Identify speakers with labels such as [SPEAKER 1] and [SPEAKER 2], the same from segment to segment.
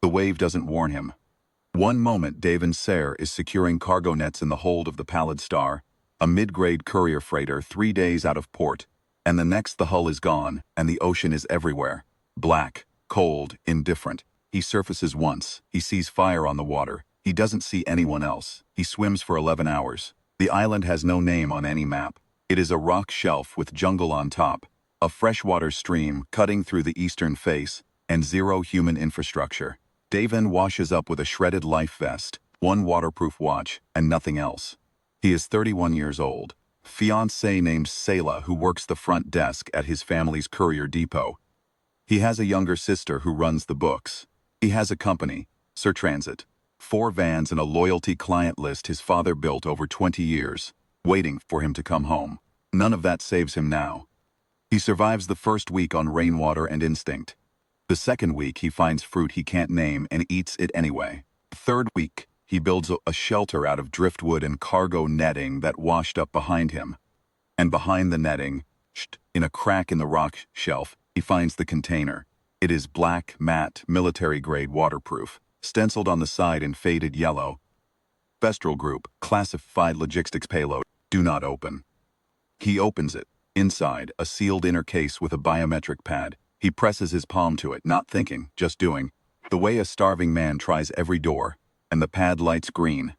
[SPEAKER 1] The wave doesn't warn him. One moment, Daven Ser is securing cargo nets in the hold of the Pallid Star, a mid-grade courier freighter 3 days out of port, and the next the hull is gone and the ocean is everywhere. Black, cold, indifferent. He surfaces once. He sees fire on the water. He doesn't see anyone else. He swims for 11 hours. The island has no name on any map. It is a rock shelf with jungle on top, a freshwater stream cutting through the eastern face, and zero human infrastructure. Daven washes up with a shredded life vest, one waterproof watch, and nothing else. He is 31 years old. Fiancée named Selah who works the front desk at his family's courier depot. He has a younger sister who runs the books. He has a company, Sir Transit. 4 vans and a loyalty client list his father built over 20 years, waiting for him to come home. None of that saves him now. He survives the first week on rainwater and instinct. The second week he finds fruit he can't name and eats it anyway. The third week, he builds a shelter out of driftwood and cargo netting that washed up behind him. And behind the netting, in a crack in the rock shelf, he finds the container. It is black, matte, military-grade waterproof, stenciled on the side in faded yellow. Vestral Group, classified logistics payload, do not open. He opens it. Inside, a sealed inner case with a biometric pad. He presses his palm to it, not thinking, just doing. The way a starving man tries every door, and the pad lights green.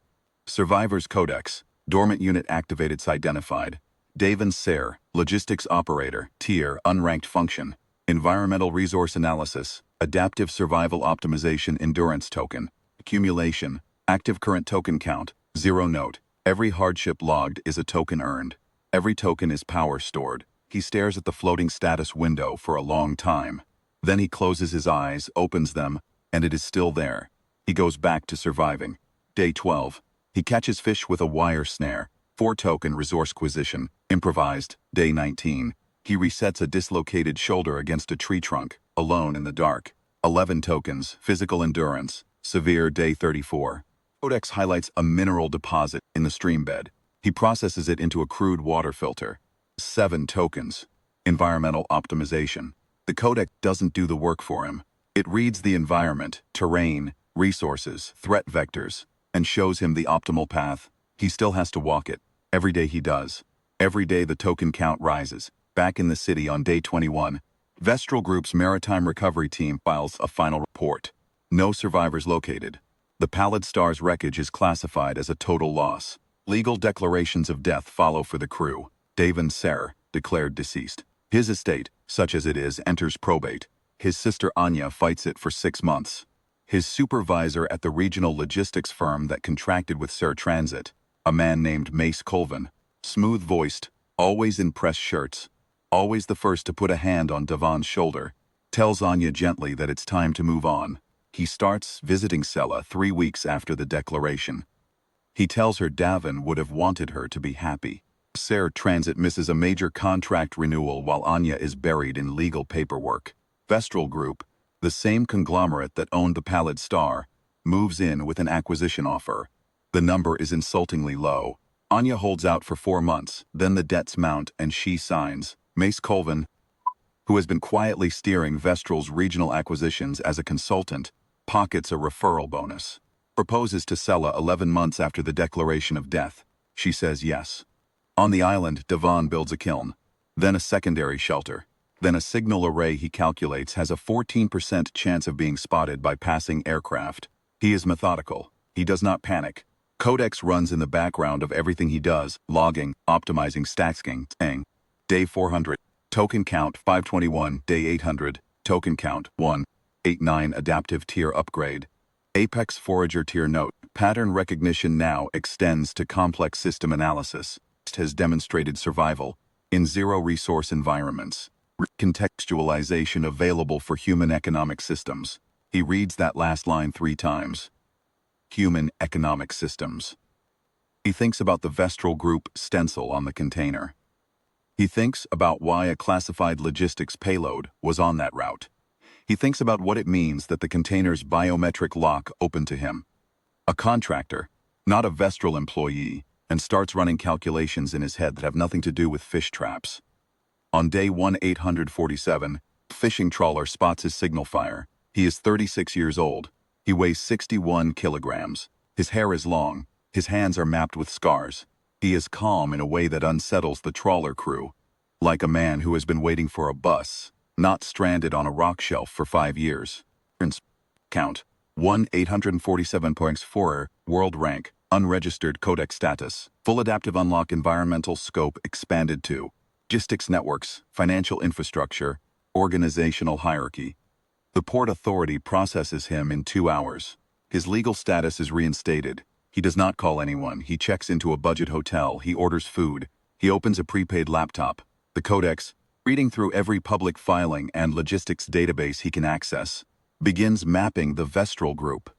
[SPEAKER 1] Survivor's Codex, dormant unit activated identified. Daven Ser, logistics operator, tier, unranked function. Environmental resource analysis, adaptive survival optimization endurance token. Accumulation, active current token count, 0 note. Every hardship logged is a token earned. Every token is power stored. He stares at the floating status window for a long time. Then he closes his eyes, opens them, and it is still there. He goes back to surviving. Day 12. He catches fish with a wire snare. 4 token resource acquisition, improvised. Day 19. He resets a dislocated shoulder against a tree trunk, alone in the dark. 11 tokens, physical endurance, severe. Day 34. Codex highlights a mineral deposit in the stream bed. He processes it into a crude water filter. 7 tokens, environmental optimization. The Codex doesn't do the work for him. It reads the environment, terrain, resources, threat vectors, and shows him the optimal path. He still has to walk it. Every day he does. Every day the token count rises. Back in the city on day 21, Vestral Group's maritime recovery team files a final report. No survivors located. The Pallid Star's wreckage is classified as a total loss. Legal declarations of death follow for the crew. Daven Ser, declared deceased. His estate, such as it is, enters probate. His sister Anya fights it for 6 months. His supervisor at the regional logistics firm that contracted with Sir Transit, a man named Mace Colvin, smooth-voiced, always in press shirts, always the first to put a hand on Devon's shoulder, tells Anya gently that it's time to move on. He starts visiting Selah 3 weeks after the declaration. He tells her Davin would have wanted her to be happy. Sir Transit misses a major contract renewal while Anya is buried in legal paperwork. Vestral Group, the same conglomerate that owned the Pallid Star, moves in with an acquisition offer. The number is insultingly low. Anya holds out for 4 months, then the debts mount and she signs. Mace Colvin, who has been quietly steering Vestral's regional acquisitions as a consultant, pockets a referral bonus. Proposes to Selah 11 months after the declaration of death. She says yes. On the island, Devon builds a kiln, then a secondary shelter, then a signal array he calculates has a 14% chance of being spotted by passing aircraft. He is methodical. He does not panic. Codex runs in the background of everything he does, logging, optimizing, stacking. Day 400, token count 521. Day 800, token count 189. Adaptive tier upgrade. Apex Forager tier note. Pattern recognition now extends to complex system analysis. Has demonstrated survival in zero-resource environments. Contextualization available for human economic systems. He reads that last line 3 times. Human economic systems. He thinks about the Vestral Group stencil on the container. He thinks about why a classified logistics payload was on that route. He thinks about what it means that the container's biometric lock opened to him. A contractor, not a Vestral employee, and starts running calculations in his head that have nothing to do with fish traps. On day 1847, fishing trawler spots his signal fire. He is 36 years old. He weighs 61 kilograms. His hair is long. His hands are mapped with scars. He is calm in a way that unsettles the trawler crew, like a man who has been waiting for a bus, not stranded on a rock shelf for 5 years. Count. 1-847.4 World rank. Unregistered codec status. Full adaptive unlock environmental scope expanded to logistics networks, financial infrastructure, organizational hierarchy. The Port Authority processes him in 2 hours. His legal status is reinstated. He does not call anyone. He checks into a budget hotel. He orders food. He opens a prepaid laptop. The codex, reading through every public filing and logistics database he can access, begins mapping the Vestral group.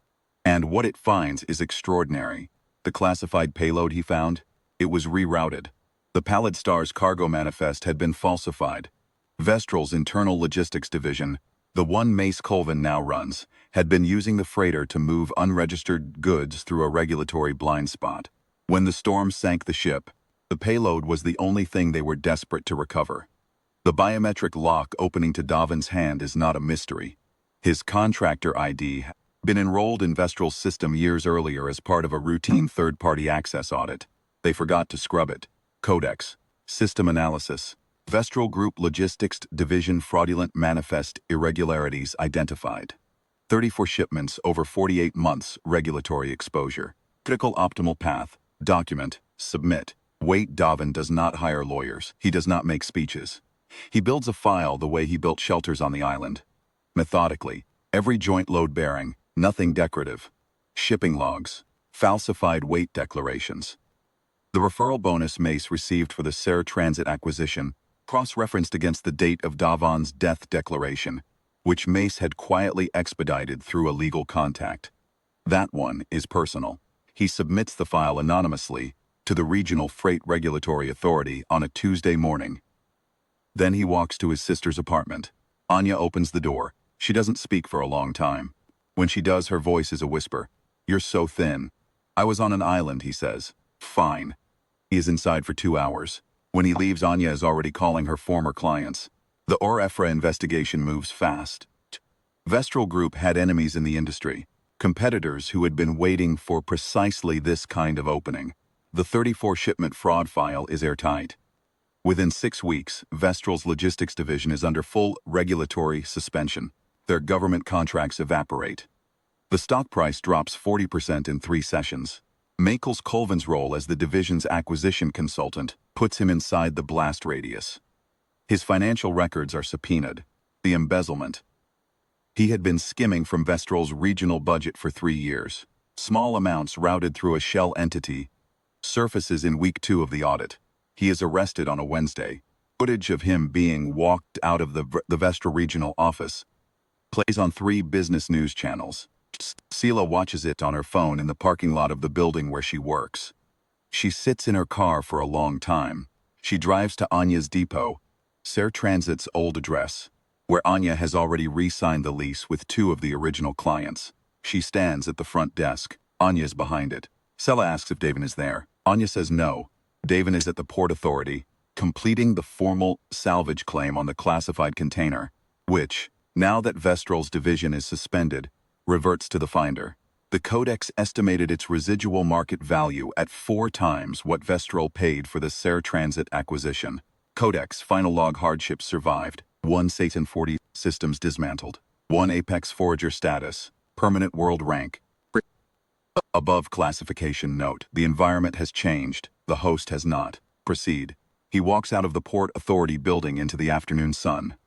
[SPEAKER 1] And what it finds is extraordinary. The classified payload he found? It was rerouted. The Pallid Star's cargo manifest had been falsified. Vestral's internal logistics division, the one Mace Colvin now runs, had been using the freighter to move unregistered goods through a regulatory blind spot. When the storm sank the ship, the payload was the only thing they were desperate to recover. The biometric lock opening to Davin's hand is not a mystery. His contractor ID had been enrolled in Vestral's system years earlier as part of a routine third-party access audit. They forgot to scrub it. Codex. System analysis. Vestral Group Logistics Division fraudulent manifest irregularities identified. 34 shipments over 48 months regulatory exposure. Critical optimal path. Document. Submit. Wait. Davin does not hire lawyers. He does not make speeches. He builds a file the way he built shelters on the island. Methodically. Every joint load bearing. Nothing decorative. Shipping logs. Falsified weight declarations. The referral bonus Mace received for the Serre Transit acquisition cross-referenced against the date of Davin's death declaration, which Mace had quietly expedited through a legal contact. That one is personal. He submits the file anonymously to the Regional Freight Regulatory Authority on a Tuesday morning. Then he walks to his sister's apartment. Anya opens the door. She doesn't speak for a long time. When she does, her voice is a whisper. "You're so thin." "I was on an island," he says. "Fine." He is inside for 2 hours. When he leaves, Anya is already calling her former clients. The OR-EFRA investigation moves fast. Vestral Group had enemies in the industry, competitors who had been waiting for precisely this kind of opening. The 34-shipment fraud file is airtight. Within 6 weeks, Vestral's logistics division is under full regulatory suspension. Their government contracts evaporate. The stock price drops 40% in 3 sessions. Michael Colvin's role as the division's acquisition consultant puts him inside the blast radius. His financial records are subpoenaed. The embezzlement. He had been skimming from Vestral's regional budget for 3 years. Small amounts routed through a shell entity. Surfaces in week 2 of the audit. He is arrested on a Wednesday. Footage of him being walked out of the Vestral regional office plays on 3 business news channels. Sela watches it on her phone in the parking lot of the building where she works. She sits in her car for a long time. She drives to Anya's depot, Serre Transit's old address, where Anya has already re-signed the lease with 2 of the original clients. She stands at the front desk. Anya is behind it. Sela asks if Davin is there. Anya says no. Davin is at the Port Authority, completing the formal salvage claim on the classified container, which, now that Vestral's division is suspended, reverts to the finder. The Codex estimated its residual market value at 4 times what Vestral paid for the Serre Transit acquisition. Codex final log hardships survived. 1 Satan 40 systems dismantled. 1 Apex Forager status. Permanent world rank. Above classification note. The environment has changed. The host has not. Proceed. He walks out of the Port Authority building into the afternoon sun.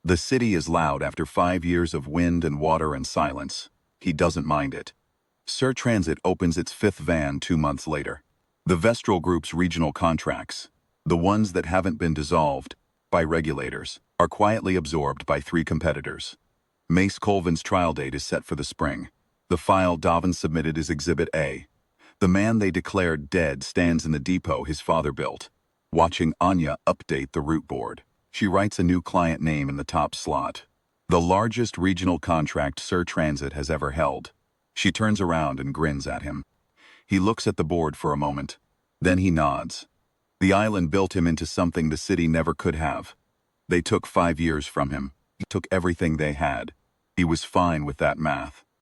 [SPEAKER 1] The city is loud after 5 years of wind and water and silence. He doesn't mind it. Serre Transit opens its 5th van 2 months later. The Vestral Group's regional contracts, the ones that haven't been dissolved by regulators, are quietly absorbed by 3 competitors. Mace Colvin's trial date is set for the spring. The file Davin submitted is Exhibit A. The man they declared dead stands in the depot his father built, watching Anya update the route board. She writes a new client name in the top slot. The largest regional contract Serre Transit has ever held. She turns around and grins at him. He looks at the board for a moment. Then he nods. The island built him into something the city never could have. They took 5 years from him. He took everything they had. He was fine with that math.